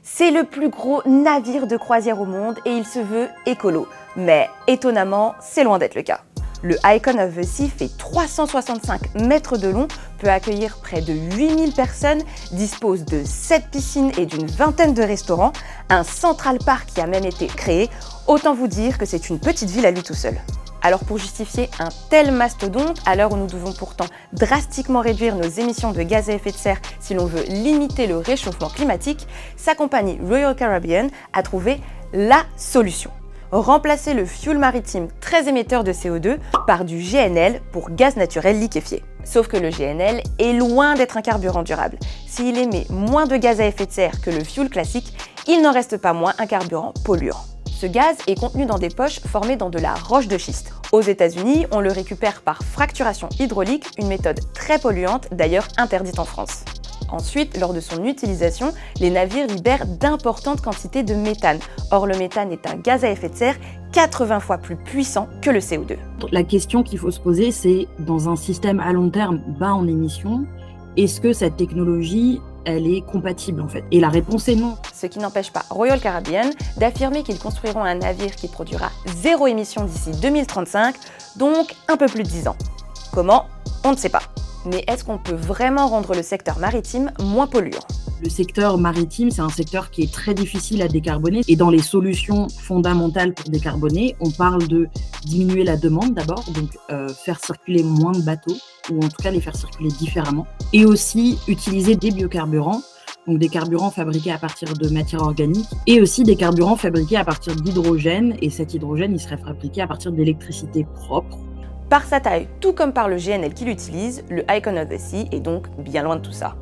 C'est le plus gros navire de croisière au monde et il se veut écolo. Mais étonnamment, c'est loin d'être le cas. Le Icon of the Sea fait 365 mètres de long, peut accueillir près de 8000 personnes, dispose de 7 piscines et d'une vingtaine de restaurants, un Central Park qui a même été créé. Autant vous dire que c'est une petite ville à lui tout seul. Alors pour justifier un tel mastodonte, à l'heure où nous devons pourtant drastiquement réduire nos émissions de gaz à effet de serre si l'on veut limiter le réchauffement climatique, sa compagnie Royal Caribbean a trouvé la solution. Remplacer le fuel maritime très émetteur de CO2 par du GNL pour gaz naturel liquéfié. Sauf que le GNL est loin d'être un carburant durable. S'il émet moins de gaz à effet de serre que le fuel classique, il n'en reste pas moins un carburant polluant. Ce gaz est contenu dans des poches formées dans de la roche de schiste. Aux États-Unis, on le récupère par fracturation hydraulique, une méthode très polluante, d'ailleurs interdite en France. Ensuite, lors de son utilisation, les navires libèrent d'importantes quantités de méthane. Or, le méthane est un gaz à effet de serre 80 fois plus puissant que le CO2. La question qu'il faut se poser, c'est dans un système à long terme bas en émissions, est-ce que cette technologie elle est compatible en fait? Et la réponse est non. Ce qui n'empêche pas Royal Caribbean d'affirmer qu'ils construiront un navire qui produira 0 émission d'ici 2035, donc un peu plus de 10 ans. Comment? On ne sait pas. Mais est-ce qu'on peut vraiment rendre le secteur maritime moins polluant? Le secteur maritime, c'est un secteur qui est très difficile à décarboner. Et dans les solutions fondamentales pour décarboner, on parle de diminuer la demande d'abord, donc faire circuler moins de bateaux, ou en tout cas les faire circuler différemment. Et aussi utiliser des biocarburants, donc des carburants fabriqués à partir de matières organiques, et aussi des carburants fabriqués à partir d'hydrogène. Et cet hydrogène, il serait fabriqué à partir d'électricité propre. Par sa taille, tout comme par le GNL qu'il utilise, le Icon of the Sea est donc bien loin de tout ça.